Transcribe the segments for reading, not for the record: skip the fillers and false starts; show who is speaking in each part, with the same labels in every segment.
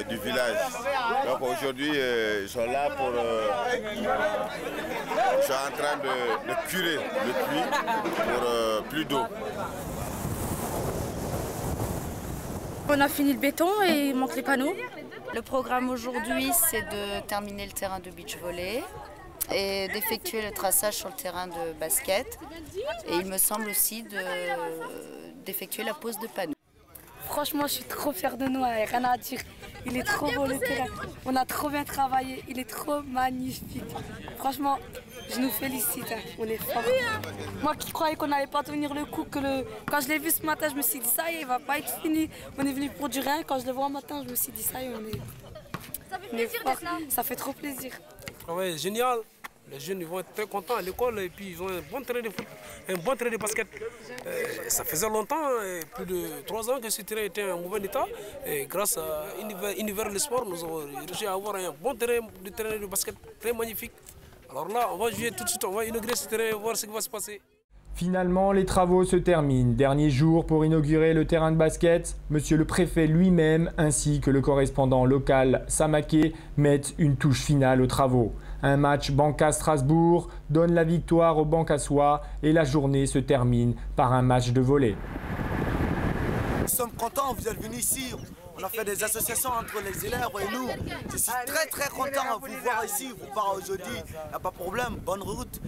Speaker 1: du village. Donc aujourd'hui, ils sont là pour... ils sont en train de curer le puits pour plus d'eau.
Speaker 2: On a fini le béton et il manque les panneaux.
Speaker 3: Le programme aujourd'hui, c'est de terminer le terrain de beach volley et d'effectuer le traçage sur le terrain de basket. Et il me semble aussi d'effectuer la pose de panneaux.
Speaker 2: Franchement, je suis trop fière de nous, rien à dire. Il est trop beau le terrain. On a trop bien travaillé, il est trop magnifique. Franchement, je nous félicite, on est forts. Moi qui croyais qu'on n'allait pas tenir le coup, quand je l'ai vu ce matin, je me suis dit ça y est, il va pas être fini. On est venu pour du rien. Quand je le vois un matin, je me suis dit ça y est, on est forts. Ça fait trop plaisir.
Speaker 4: Ouais, génial. Les jeunes ils vont être très contents à l'école et puis ils ont un bon terrain de foot, un bon terrain de basket. Ça faisait longtemps, plus de 3 ans que ce terrain était en mauvais état. Et grâce à Univers le Sport, nous avons réussi à avoir un bon terrain de basket très magnifique. Alors là, on va jouer tout de suite, on va inaugurer ce terrain et voir ce qui va se passer.
Speaker 5: Finalement, les travaux se terminent. Dernier jour pour inaugurer le terrain de basket. Monsieur le préfet lui-même ainsi que le correspondant local Samaké mettent une touche finale aux travaux. Un match Banca-Strasbourg donne la victoire aux Bancassois et la journée se termine par un match de volley.
Speaker 6: Nous sommes contents, vous êtes venus ici. On a fait des associations entre les élèves et nous. Je suis très content de vous voir ici, vous voir aujourd'hui. Il n'y a pas de problème, bonne route.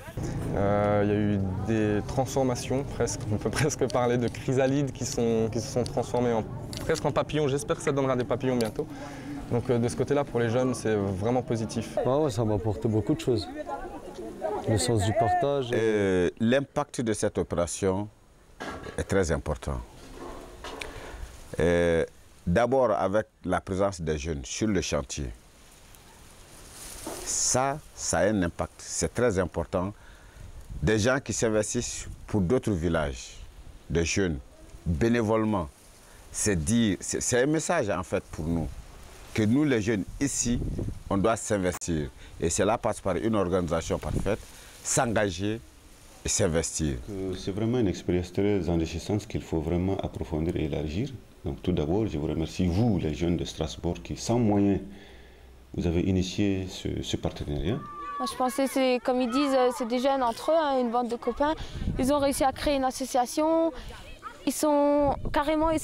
Speaker 7: Il y a eu des transformations, presque. On peut presque parler de chrysalides qui se sont transformés presque en papillons. J'espère que ça donnera des papillons bientôt. Donc de ce côté-là, pour les jeunes, c'est vraiment positif.
Speaker 8: Ouais, ça m'apporte beaucoup de choses. Le sens du partage.
Speaker 1: L'impact de cette opération est très important. D'abord avec la présence des jeunes sur le chantier. Ça a un impact, c'est très important. Des gens qui s'investissent pour d'autres villages, des jeunes, bénévolement. C'est un message en fait pour nous, que nous les jeunes ici, on doit s'investir. Et cela passe par une organisation parfaite, s'engager et s'investir.
Speaker 9: C'est vraiment une expérience très enrichissante qu'il faut vraiment approfondir et élargir. Donc tout d'abord, je vous remercie, vous, les jeunes de Strasbourg, qui, sans moyens, vous avez initié ce partenariat.
Speaker 10: Moi, je pensais, c'est comme ils disent, c'est des jeunes entre eux, une bande de copains. Ils ont réussi à créer une association. Ils sont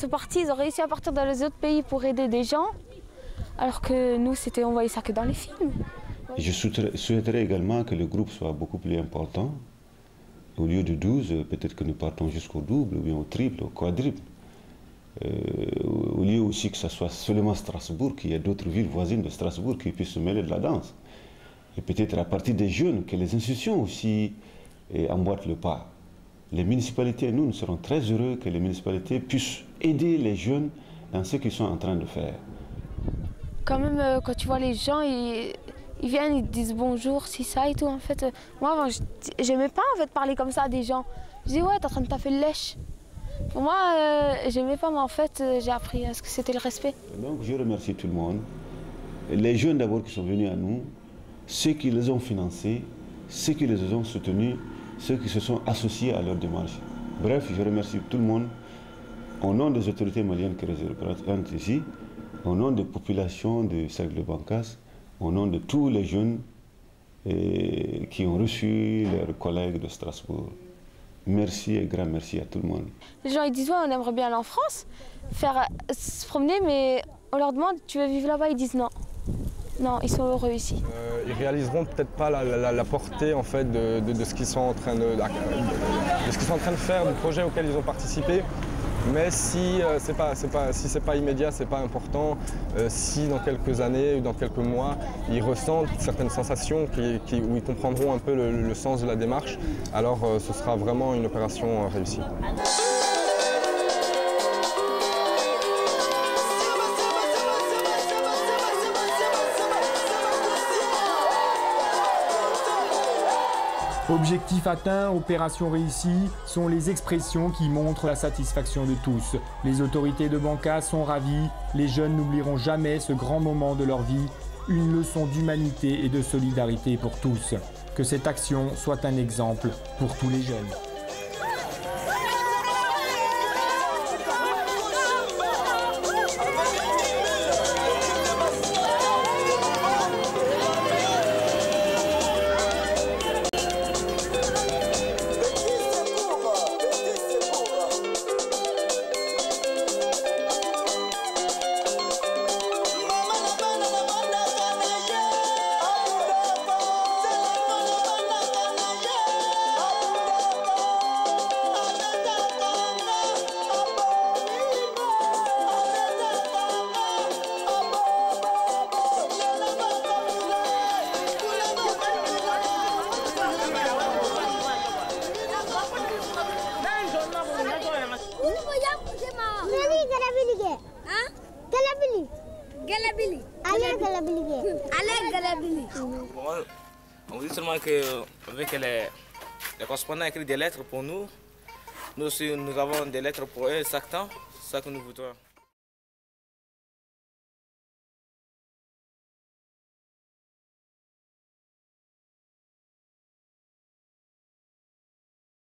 Speaker 10: partis, ils ont réussi à partir dans les autres pays pour aider des gens. Alors que nous, on voyait ça que dans les films.
Speaker 9: Je souhaiterais également que le groupe soit beaucoup plus important. Au lieu de 12, peut-être que nous partons jusqu'au double, ou bien au triple, au quadruple. Au lieu aussi que ce soit seulement Strasbourg, qu'il y ait d'autres villes voisines de Strasbourg qui puissent se mêler de la danse. Et peut-être à partir des jeunes, que les institutions aussi emboîtent le pas. Les municipalités, nous serons très heureux que les municipalités puissent aider les jeunes dans ce qu'ils sont en train de faire.
Speaker 10: Quand même, quand tu vois les gens, ils viennent, ils disent bonjour, si ça et tout. En fait, moi avant, j'aimais pas en fait parler comme ça à des gens. Je dis ouais, t'es en train de taper le lèche. Pour moi, j'aimais pas, mais en fait, j'ai appris à ce que c'était le respect.
Speaker 9: Donc, je remercie tout le monde. Les jeunes d'abord qui sont venus à nous, ceux qui les ont financés, ceux qui les ont soutenus, ceux qui se sont associés à leur démarche. Bref, je remercie tout le monde au nom des autorités maliennes qui représentent ici, au nom des populations du cercle de Bancas, au nom de tous les jeunes qui ont reçu leurs collègues de Strasbourg. Merci et grand merci à tout le monde.
Speaker 10: Les gens ils disent ouais, on aimerait bien aller en France, se promener, mais on leur demande tu veux vivre là-bas, ils disent non. Non, ils sont heureux ici.
Speaker 7: Ils réaliseront peut-être pas la portée en fait de ce qu'ils sont en train de faire, du projet auquel ils ont participé. Mais si c'est pas immédiat, c'est pas important, si dans quelques années ou dans quelques mois, ils ressentent certaines sensations où ils comprendront un peu le sens de la démarche, alors ce sera vraiment une opération réussie.
Speaker 5: Objectif atteint, opération réussie, sont les expressions qui montrent la satisfaction de tous. Les autorités de Banca sont ravies, les jeunes n'oublieront jamais ce grand moment de leur vie, une leçon d'humanité et de solidarité pour tous. Que cette action soit un exemple pour tous les jeunes.
Speaker 11: On vous dit seulement qu'avec les correspondants écrit des lettres pour nous, nous aussi nous avons des lettres pour eux chaque temps, c'est ça que nous voudrons.